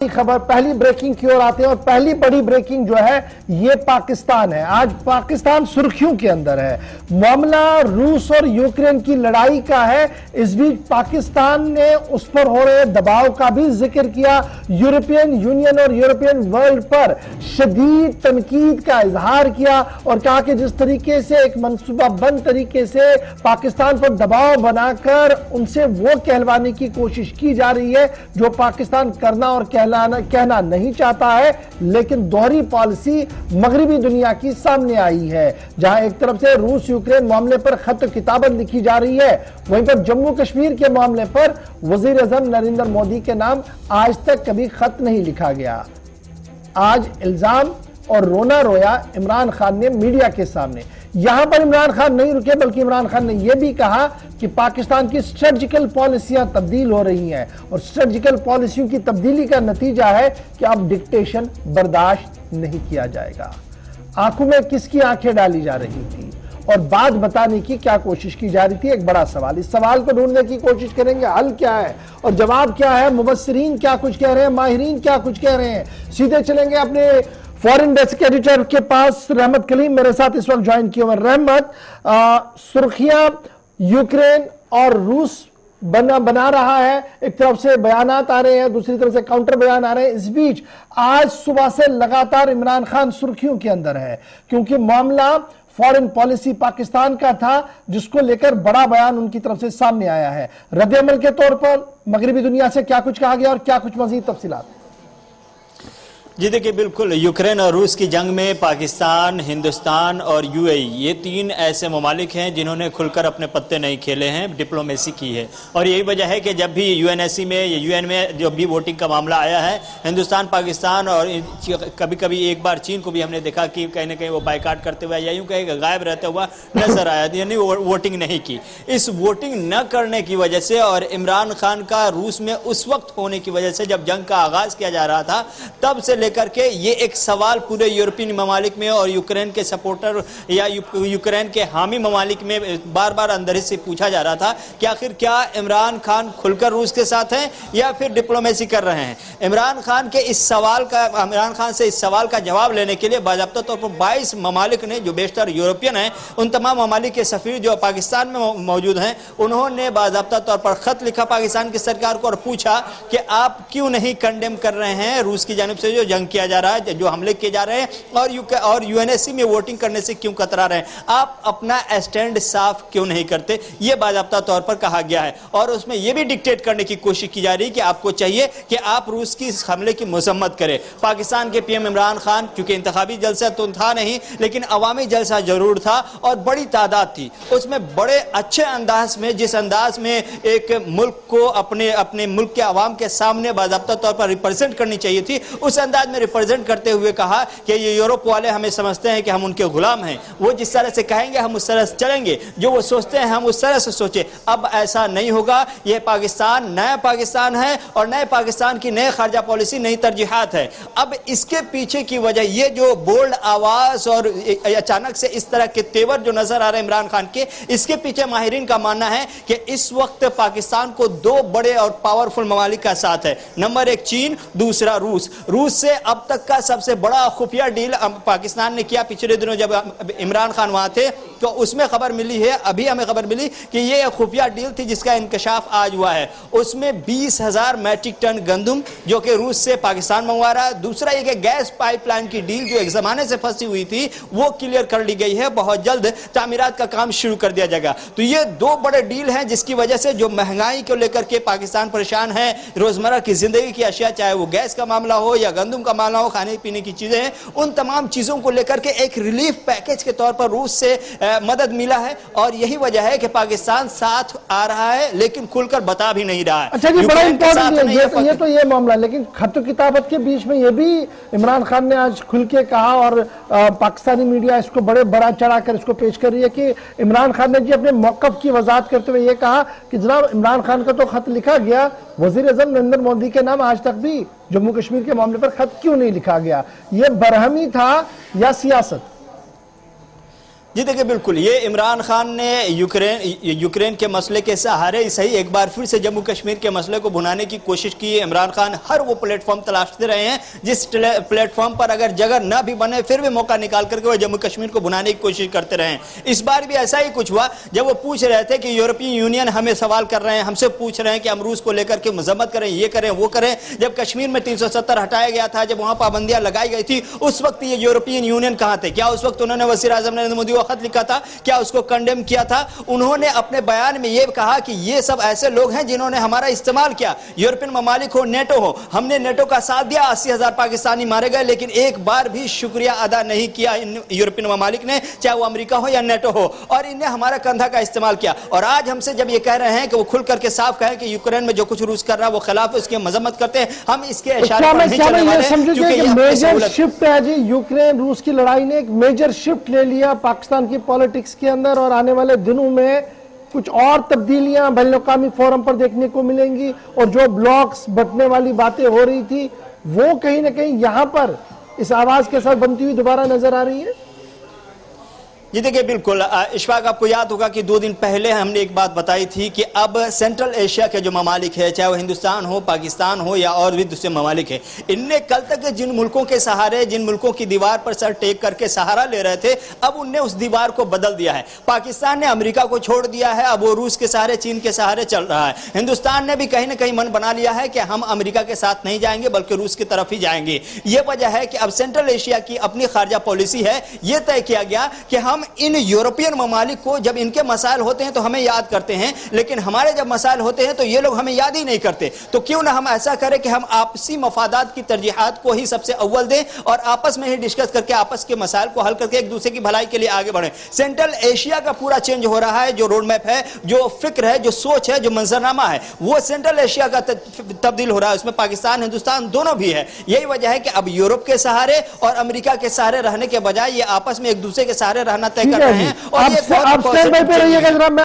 خبر پہلی بریکنگ کی اور آتے ہیں اور پہلی بڑی بریکنگ جو ہے یہ پاکستان ہے۔ آج پاکستان سرخیوں کے اندر ہے۔ معاملہ روس اور یوکرین کی لڑائی کا ہے۔ اس بیچ پاکستان نے اس پر ہو رہے دباؤ کا بھی ذکر کیا۔ یورپین یونین اور یورپین ورلڈ پر شدید تنقید کا اظہار کیا اور کہا کہ جس طریقے سے ایک منصوبہ بند طریقے سے پاکستان پر دباؤ بنا کر ان سے وہ کہلوانے کی کوشش کی جا رہی ہے جو پاکستان کرنا اور کہنا نہیں چاہتا ہے، لیکن دوہری پالیسی مغربی دنیا کی سامنے آئی ہے، جہاں ایک طرف سے روس یوکرین معاملے پر خط و کتابت لکھی جا رہی ہے، وہیں پر جموں کشمیر کے معاملے پر وزیر اعظم نریندر مودی کے نام آج تک کبھی خط نہیں لکھا گیا۔ آج الزام اور رونا رویا عمران خان نے میڈیا کے سامنے۔ یہاں پر عمران خان نہیں رکے بلکہ عمران خان نے یہ بھی کہا کہ پاکستان کی اسٹریٹجیکل پالیسیاں تبدیل ہو رہی ہیں اور اسٹریٹجیکل پالیسیوں کی تبدیلی کا نتیجہ ہے کہ اب ڈکٹیشن برداشت نہیں کیا جائے گا۔ آنکھوں میں کس کی آنکھیں ڈالی جا رہی تھی اور بات بتانے کی کیا کوشش کی جا رہی تھی؟ ایک بڑا سوال، اس سوال کو ڈھونڈنے کی کوشش کریں گے حل کیا ہے اور جواب کیا ہے، مبصرین کیا کچھ کہہ رہے ہیں، ماہرین کیا کچھ کہہ رہے ہیں۔ سیدھے چلیں گے اپنے فورن ڈیسک ایڈیٹر کے پاس، رحمت کلیم میرے ساتھ اس وقت جوائن کیے ہوئے۔ رحمت، سرخیاں یوکرین اور روس بنا رہا ہے، ایک طرف سے بیانات آ رہے ہیں، دوسری طرف سے کاؤنٹر بیان آ رہے ہیں۔ اس بیچ آج صبح سے لگاتار عمران خان سرخیوں کے اندر ہے کیونکہ معاملہ فورن پالیسی پاکستان کا تھا جس کو لے کر بڑا بیان ان کی طرف سے سامنے آیا ہے۔ رد عمل کے طور پر مغربی دنیا سے کیا کچھ کہا گیا اور کیا کچھ مزید تفصیلات؟ جی دیکھیں، بالکل یوکرین اور روس کی جنگ میں پاکستان، ہندوستان اور یو اے ای یہ تین ایسے ممالک ہیں جنہوں نے کھل کر اپنے پتے نہیں کھیلے ہیں، ڈپلومیسی کی ہے، اور یہی وجہ ہے کہ جب بھی یو این ایس سی میں یا یو این میں جب بھی ووٹنگ کا معاملہ آیا ہے، ہندوستان، پاکستان اور کبھی کبھی ایک بار چین کو بھی ہم نے دیکھا کہ کہیں نہ کہیں وہ بائیکاٹ کرتے ہوئے یا یوں کہیں کہ غائب رہتا ہوا نظر آیا، یعنی ووٹنگ نہیں کی۔ اس ووٹنگ نہ کرنے کی وجہ سے اور عمران خان کا روس میں اس وقت ہونے کی وجہ سے جب جنگ کا آغاز کیا جا رہا تھا تب سے لے کر کے یہ ایک سوال پورے یورپین ممالک میں اور یوکرین کے سپورٹر یا یوکرین کے حامی ممالک میں بار بار اندر سے پوچھا جا رہا تھا کہ آخر کیا عمران خان کھل کر روس کے ساتھ ہیں یا پھر ڈپلومیسی کر رہے ہیں۔ عمران خان سے اس سوال کا جواب لینے کے لیے باضابطہ طور پر 22 ممالک نے، جو بیشتر یورپین ہیں، ان تمام ممالک کے سفیر جو پاکستان میں موجود ہیں، انہوں نے باضابطہ طور پر خط لکھا پاکستان کی سرکار کو اور پوچھا کہ آپ کیوں نہیں کنڈیم کر رہے ہیں روس کی جانب سے جو جنگ کیا جا رہا ہے، جو حملے کیے جا رہے ہیں، اور یو این ایس سی میں ووٹنگ کرنے سے کیوں کترا رہے ہیں، آپ اپنا اسٹینڈ صاف کیوں نہیں کرتے، یہ باضابطہ طور پر کہا گیا ہے۔ اور اس میں یہ بھی ڈکٹیٹ کرنے کی کوشش کی جا رہی ہے کہ آپ کو چاہیے کہ آپ روس کی اس حملے کی مذمت کریں۔ پاکستان کے پی ایم عمران خان، چونکہ انتخابی جلسہ تو تھا نہیں لیکن عوامی جلسہ ضرور تھا اور بڑی تعداد تھی، اس میں بڑے اچھے انداز میں، جس انداز میں ایک ملک کو اپنے ملک کے عوام کے سامنے باضابطہ طور پر ریپرزینٹ کرنی چاہیے تھی، اس انداز میں ریپرزینٹ کرتے ہوئے کہا کہ یہ یورپ والے ہمیں سمجھتے ہیں کہ ہم ان کے غلام ہیں، وہ جس طرح سے کہیں گے ہم اس طرح سے چلیں گے، جو وہ سوچتے ہیں ہم اس طرح سے سوچیں۔ اب ایسا نہیں ہوگا، یہ پاکستان نیا پاکستان ہے اور نئے پاکستان کی نئے خارجہ پالیسی، نئی ترجیحات ہے۔ اب اس کے پیچھے کی وجہ یہ جو بولڈ آواز اور اچانک سے اس طرح کے تیور جو نظر آ رہے ہیں عمران خان کے، اس کے پیچھے ماہرین کا ماننا ہے کہ اس وقت پاکستان کو دو بڑے اور پاورفل ممالک کا ساتھ ہے، نمبر ایک چین، دوسرا روس۔ روس سے اب تک کا سب سے بڑا خفیہ ڈیل پاکستان نے کیا پچھلے دنوں جب عمران خان وہاں تھے تو اس میں خبر ملی ہے، ابھی ہمیں خبر ملی کہ یہ خفیہ ڈیل تھی جس کا انکشاف آج ہوا ہے۔ اس میں 20,000 میٹرک ٹن گندم جو کہ روس سے پاکستان منگوا رہا ہے۔ دوسرا یہ کہ گیس پائپ لائن کی ڈیل جو ایک زمانے سے پھنسی ہوئی تھی وہ کلیئر کر لی گئی ہے، بہت جلد تعمیرات کا کام شروع کر دیا جائے گا۔ تو یہ دو بڑے ڈیل ہیں جس کی وجہ سے جو مہنگائی کو لے کر کے پاکستان پریشان ہے، روزمرہ کی زندگی کی اشیاء، چاہے وہ گیس کا معاملہ ہو یا گندم کا معاملہ ہو، کھانے پینے کی چیزیں ہیں، ان تمام چیزوں کو لے کر کے ایک ریلیف پیکیج کے طور پر روس سے مدد ملا ہے اور یہی وجہ ہے کہ پاکستان ساتھ آ رہا ہے لیکن کھل کر بتا بھی نہیں رہا ہے۔ اچھا جی، بڑا امپورٹنٹ ہے یہ تو یہ معاملہ، لیکن خط و کتابت کے بیچ میں یہ بھی عمران خان نے آج کھل کے کہا اور پاکستانی میڈیا اس کو بڑا چڑھا کر اس کو پیش کر رہی ہے کہ عمران خان نے جی اپنے موقف کی وضاحت کرتے ہوئے یہ کہا کہ جناب عمران خان کا تو خط لکھا گیا، وزیر اعظم نریندر مودی کے نام آج تک بھی جموں کشمیر کے معاملے پر خط کیوں نہیں لکھا گیا؟ یہ برہمی تھا یا سیاست؟ جی دیکھیں بالکل یہ عمران خان نے یوکرین کے مسئلے کے سہارے صحیح ایک بار پھر سے جموں کشمیر کے مسئلے کو بھنانے کی کوشش کی ہے۔ عمران خان ہر وہ پلیٹ فارم تلاشتے رہے ہیں جس پلیٹ فارم پر اگر جگہ نہ بھی بنے پھر بھی موقع نکال کر کے وہ جموں کشمیر کو بھنانے کی کوشش کرتے رہے ہیں۔ اس بار بھی ایسا ہی کچھ ہوا جب وہ پوچھ رہے تھے کہ یورپین یونین ہمیں سوال کر رہے ہیں، ہم سے پوچھ رہے ہیں کہ ہم روس کو لے کر کے مذمت کریں، یہ کریں وہ کریں۔ جب کشمیر میں 370 ہٹایا گیا تھا، جب وہاں پابندیاں لگائی گئی تھی، اس وقت یہ یورپین یونین کہاں تھے؟ کیا اس وقت انہوں نے وزیر اعظم نریندر مودی کو خط لکھا تھا؟ کیا اس کو کنڈیم کیا تھا؟ انہوں نے اپنے بیان میں یہ کہا کہ یہ سب ایسے لوگ ہیں جنہوں نے ہمارا استعمال کیا، یورپین ممالک ہو، نیٹو ہو، ہم نے نیٹو کا ساتھ دیا، 80,000 پاکستانی مارے گئے، لیکن ایک بار بھی شکریہ ادا نہیں کیا ان یورپین ممالک نے، چاہے وہ امریکہ ہو یا نیٹو ہو، اور انہیں ہمارا کندھا کا استعمال کیا۔ اور آج ہم سے جب یہ کہہ رہے ہیں کہ وہ کھل کر کے صاف کہیں کہ یوکرین میں جو کچھ روس کر رہا ہے وہ خلاف ہے، اس کی مذمت کرتے ہیں، ہم اس کے اشارے پر نہیں چلنے والے ہیں کیونکہ یہ میجر شفٹ ہے جی، یوکرین روس کی لڑائی نے ایک میجر شفٹ لے لیا پاکستان کی پالیٹکس کے اندر، اور آنے والے دنوں میں کچھ اور تبدیلیاں بین الاقوامی فورم پر دیکھنے کو ملیں گی، اور جو بلاکس بٹنے والی باتیں ہو رہی تھی وہ کہیں نہ کہیں یہاں پر اس آواز کے ساتھ بنتی ہوئی دوبارہ نظر آ رہی ہے۔ جی دیکھیں بالکل اشفاق، آپ کو یاد ہوگا کہ 2 دن پہلے ہم نے ایک بات بتائی تھی کہ اب سینٹرل ایشیا کے جو ممالک ہے، چاہے وہ ہندوستان ہو، پاکستان ہو یا اور بھی دوسرے ممالک ہیں، ان نے کل تک جن ملکوں کے سہارے، جن ملکوں کی دیوار پر سر ٹیک کر کے سہارا لے رہے تھے، اب ان نے اس دیوار کو بدل دیا ہے۔ پاکستان نے امریکہ کو چھوڑ دیا ہے، اب وہ روس کے سہارے، چین کے سہارے چل رہا ہے۔ ہندوستان نے بھی کہیں نہ کہیں من بنا لیا ہے کہ ہم امریکہ کے ساتھ نہیں جائیں گے بلکہ روس کی طرف ہی جائیں گے۔ یہ وجہ ہے کہ اب سینٹرل ایشیا کی اپنی خارجہ پالیسی ہے، یہ طے کیا گیا کہ ہم ان یورپین ممالک کو جب ان کے مسائل ہوتے ہیں تو ہمیں یاد کرتے ہیں، لیکن ہمارے جب مسائل ہوتے ہیں تو یہ لوگ ہمیں یاد ہی نہیں کرتے۔ تو کیوں نہ ہم ایسا کریں کہ ہم آپسی مفادات کی ترجیحات کو ہی سب سے اول دیں اور آپس میں ہی ڈسکس کر کے آپس کے مسائل کو حل کر کے ایک دوسرے کی بھلائی کے لیے آگے بڑھیں۔ سینٹرل ایشیا کا پورا چینج ہو رہا ہے، جو روڈ میپ ہے، جو فکر ہے، جو سوچ ہے، جو منظرنامہ ہے، وہ سینٹرل ایشیا کا تبدیل ہو رہا ہے۔ اس میں پاکستان، ہندوستان دونوں بھی ہے۔ یہی وجہ ہے کہ اب یورپ کے سہارے اور امریکہ کے سہارے رہنے کے بجائے یہ آپس میں ایک دوسرے کے سہارے رہنا طے کر رہے ہیں، اور یہ آپ اسٹینڈ بائی پہ رہیے گا جناب۔